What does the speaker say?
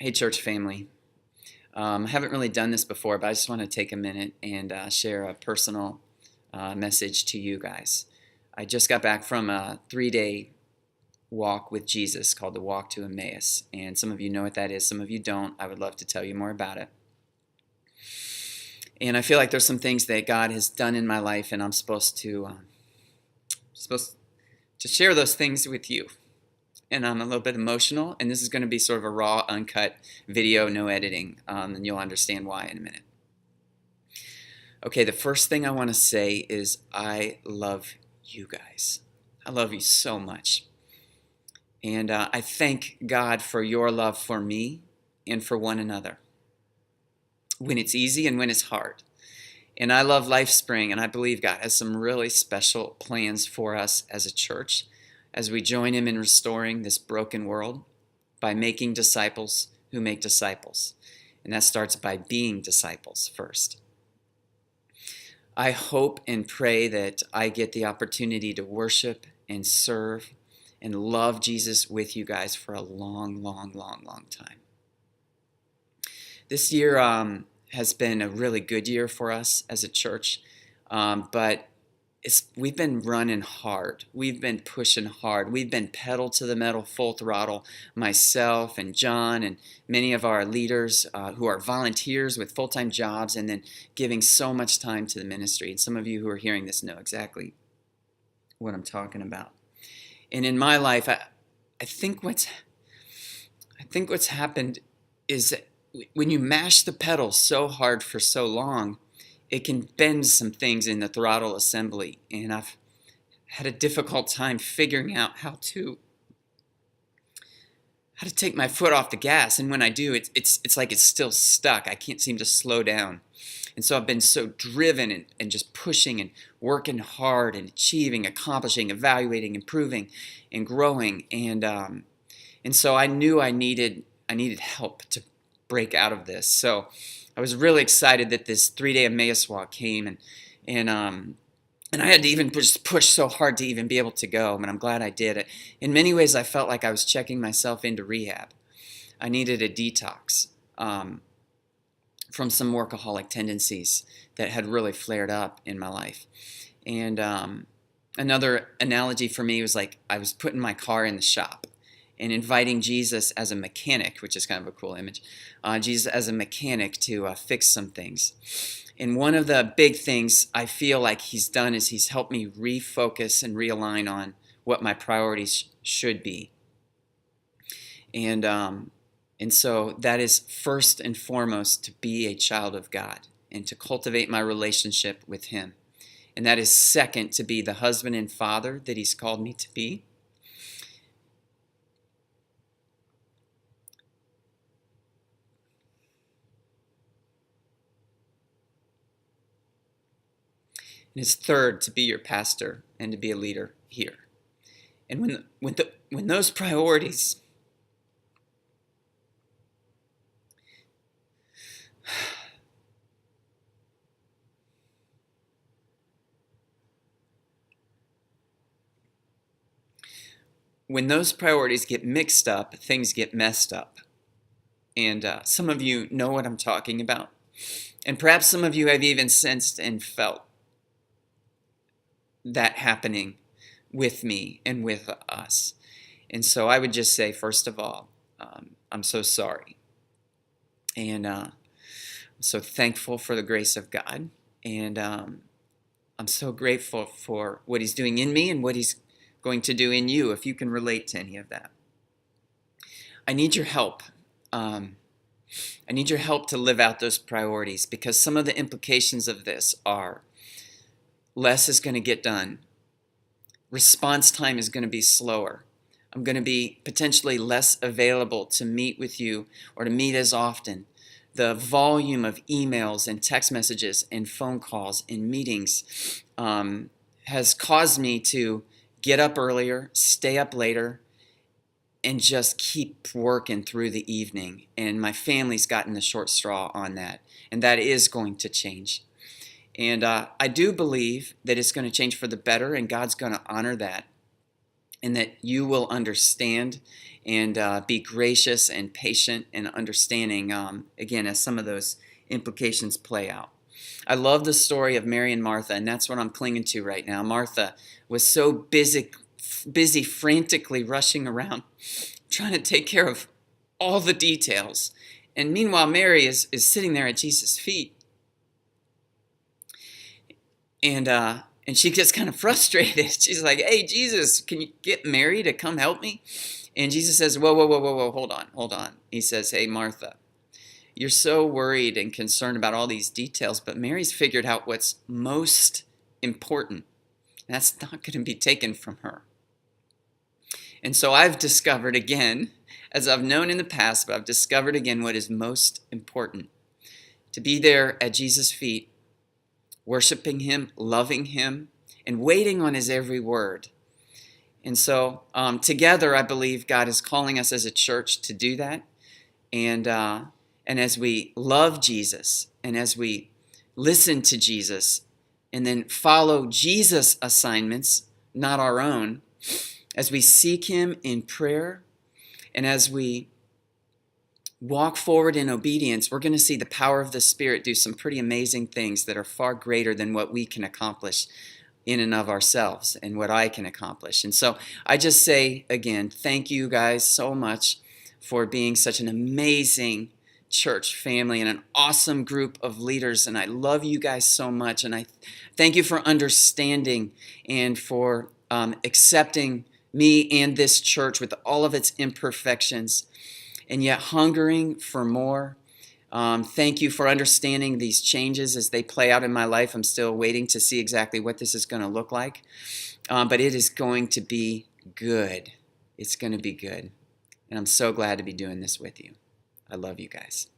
Hey, church family. I haven't really done this before, but I just want to take a minute and share a personal message to you guys. I just got back from a 3-day walk with Jesus called the Walk to Emmaus. And some of you know what that is, some of you don't. I would love to tell you more about it. And I feel like there's some things that God has done in my life, and I'm supposed to share those things with you. And I'm a little bit emotional, and this is going to be sort of a raw, uncut video, no editing, and you'll understand why in a minute. Okay, the first thing I want to say is I love you guys. I love you so much. And I thank God for your love for me and for one another, when it's easy and when it's hard. And I love LifeSpring, and I believe God has some really special plans for us as a church as we join Him in restoring this broken world by making disciples who make disciples. And that starts by being disciples first. I hope and pray that I get the opportunity to worship and serve and love Jesus with you guys for a long, long, long, long time. This year has been a really good year for us as a church, but we've been running hard. We've been pushing hard. We've been pedal to the metal, full throttle. Myself and John and many of our leaders who are volunteers with full-time jobs and then giving so much time to the ministry. And some of you who are hearing this know exactly what I'm talking about. And in my life, I think what's happened is that when you mash the pedal so hard for so long, it can bend some things in the throttle assembly, and I've had a difficult time figuring out how to take my foot off the gas. And when I do, it's like it's still stuck. I can't seem to slow down. And so I've been so driven and just pushing and working hard and achieving, accomplishing, evaluating, improving, and growing. And so I knew I needed help to break out of this. So I was really excited that this 3-day Emmaus walk came, and I had to even push so hard to even be able to go, and I'm glad I did. In many ways, I felt like I was checking myself into rehab. I needed a detox from some workaholic tendencies that had really flared up in my life. And another analogy for me was like I was putting my car in the shop and inviting Jesus as a mechanic, which is kind of a cool image, Jesus as a mechanic to fix some things. And one of the big things I feel like He's done is He's helped me refocus and realign on what my priorities should be. And so that is first and foremost to be a child of God and to cultivate my relationship with Him. And that is second to be the husband and father that He's called me to be. And it's third to be your pastor and to be a leader here. And when those priorities get mixed up, things get messed up. And some of you know what I'm talking about. And perhaps some of you have even sensed and felt that happening with me and with us. And so I would just say, first of all, I'm so sorry. And I'm so thankful for the grace of God. And I'm so grateful for what He's doing in me and what He's going to do in you, if you can relate to any of that. I need your help. I need your help to live out those priorities, because some of the implications of this are less is going to get done. Response time is going to be slower. I'm going to be potentially less available to meet with you or to meet as often. The volume of emails and text messages and phone calls and meetings has caused me to get up earlier, stay up later, and just keep working through the evening. And my family's gotten the short straw on that. And that is going to change. And I do believe that it's going to change for the better, and God's going to honor that. and that you will understand and be gracious and patient and understanding, again, as some of those implications play out. I love the story of Mary and Martha, and that's what I'm clinging to right now. Martha was so busy frantically rushing around, trying to take care of all the details. And meanwhile, Mary is sitting there at Jesus' feet. And she gets kind of frustrated. She's like, hey, Jesus, can you get Mary to come help me? And Jesus says, whoa, hold on. He says, hey, Martha, you're so worried and concerned about all these details, but Mary's figured out what's most important. And that's not going to be taken from her. And so I've discovered again, as I've known in the past, but I've discovered again what is most important. To be there at Jesus' feet, worshiping him, loving him, and waiting on his every word. And so together, I believe God is calling us as a church to do that. And as we love Jesus, and as we listen to Jesus, and then follow Jesus' assignments, not our own, as we seek him in prayer, and as we walk forward in obedience, we're going to see the power of the Spirit do some pretty amazing things that are far greater than what we can accomplish in and of ourselves and what I can accomplish. And so I just say again, thank you guys so much for being such an amazing church family and an awesome group of leaders. And I love you guys so much. And I thank you for understanding and for accepting me and this church with all of its imperfections, and yet hungering for more. Thank you for understanding these changes as they play out in my life. I'm still waiting to see exactly what this is going to look like. But it is going to be good. It's going to be good. And I'm so glad to be doing this with you. I love you guys.